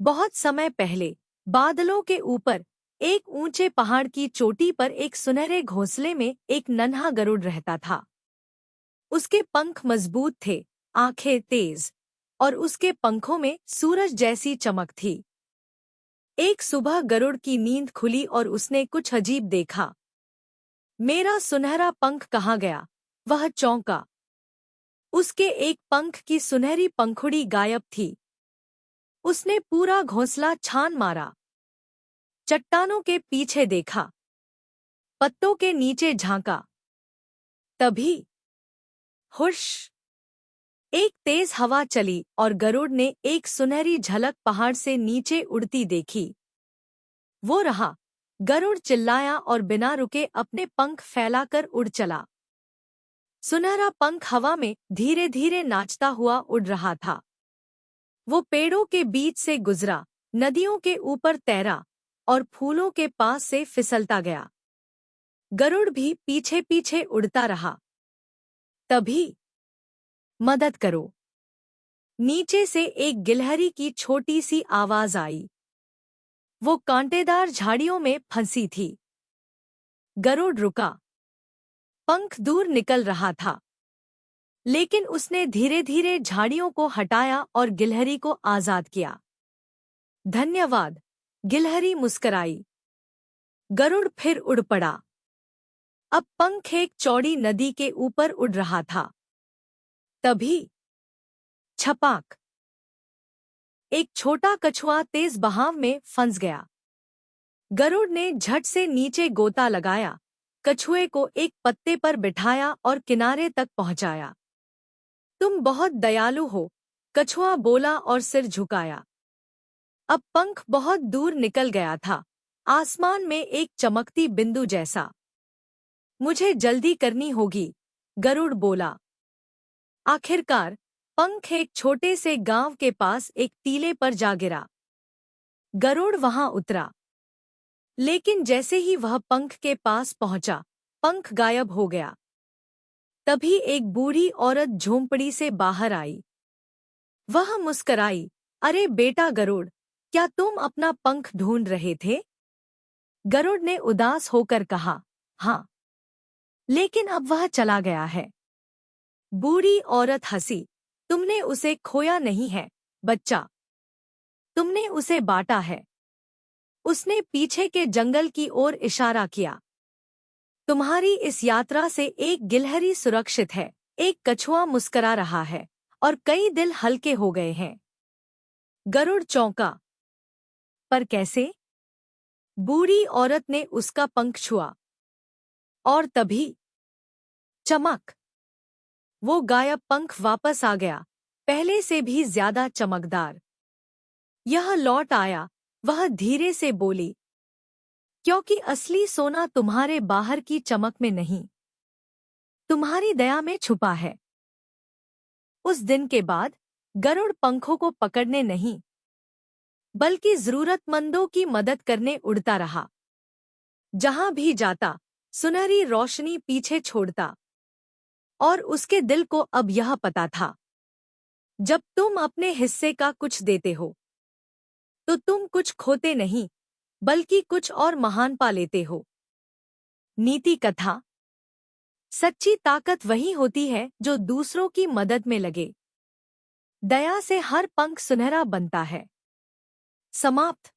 बहुत समय पहले बादलों के ऊपर एक ऊंचे पहाड़ की चोटी पर एक सुनहरे घोंसले में एक नन्हा गरुड़ रहता था। उसके पंख मजबूत थे, आंखें तेज और उसके पंखों में सूरज जैसी चमक थी। एक सुबह गरुड़ की नींद खुली और उसने कुछ अजीब देखा। मेरा सुनहरा पंख कहाँ गया? वह चौंका। उसके एक पंख की सुनहरी पंखुड़ी गायब थी। उसने पूरा घोंसला छान मारा, चट्टानों के पीछे देखा, पत्तों के नीचे झांका। तभी हुश, एक तेज हवा चली और गरुड़ ने एक सुनहरी झलक पहाड़ से नीचे उड़ती देखी। वो रहा। गरुड़ चिल्लाया और बिना रुके अपने पंख फैलाकर उड़ चला। सुनहरा पंख हवा में धीरे धीरे नाचता हुआ उड़ रहा था। वो पेड़ों के बीच से गुजरा, नदियों के ऊपर तैरा और फूलों के पास से फिसलता गया। गरुड़ भी पीछे पीछे उड़ता रहा। तभी मदद करो! नीचे से एक गिलहरी की छोटी सी आवाज आई। वो कांटेदार झाड़ियों में फंसी थी। गरुड़ रुका। पंख दूर निकल रहा था, लेकिन उसने धीरे धीरे झाड़ियों को हटाया और गिलहरी को आजाद किया। धन्यवाद! गिलहरी मुस्कराई। गरुड़ फिर उड़ पड़ा। अब पंख एक चौड़ी नदी के ऊपर उड़ रहा था। तभी छपाक! एक छोटा कछुआ तेज बहाव में फंस गया। गरुड़ ने झट से नीचे गोता लगाया, कछुए को एक पत्ते पर बिठाया और किनारे तक पहुंचाया। तुम बहुत दयालु हो, कछुआ बोला और सिर झुकाया। अब पंख बहुत दूर निकल गया था, आसमान में एक चमकती बिंदु जैसा। मुझे जल्दी करनी होगी, गरुड़ बोला। आखिरकार पंख एक छोटे से गांव के पास एक टीले पर जा गिरा। गरुड़ वहां उतरा, लेकिन जैसे ही वह पंख के पास पहुंचा, पंख गायब हो गया। तभी एक बूढ़ी औरत झोंपड़ी से बाहर आई। वह मुस्कराई। अरे बेटा गरुड़, क्या तुम अपना पंख ढूंढ रहे थे? गरुड़ ने उदास होकर कहा, हाँ, लेकिन अब वह चला गया है। बूढ़ी औरत हंसी। तुमने उसे खोया नहीं है, बच्चा। तुमने उसे बांटा है। उसने पीछे के जंगल की ओर इशारा किया। तुम्हारी इस यात्रा से एक गिलहरी सुरक्षित है, एक कछुआ मुस्करा रहा है और कई दिल हल्के हो गए हैं। गरुड़ चौंका। पर कैसे? बूढ़ी औरत ने उसका पंख छुआ और तभी चमक! वो गायब पंख वापस आ गया, पहले से भी ज्यादा चमकदार। यह लौट आया। वह धीरे से बोली, क्योंकि असली सोना तुम्हारे बाहर की चमक में नहीं, तुम्हारी दया में छुपा है। उस दिन के बाद गरुड़ पंखों को पकड़ने नहीं, बल्कि जरूरतमंदों की मदद करने उड़ता रहा। जहां भी जाता, सुनहरी रोशनी पीछे छोड़ता। और उसके दिल को अब यह पता था, जब तुम अपने हिस्से का कुछ देते हो, तो तुम कुछ खोते नहीं, बल्कि कुछ और महान पा लेते हो। नीति कथा: सच्ची ताकत वही होती है जो दूसरों की मदद में लगे। दया से हर पंख सुनहरा बनता है। समाप्त।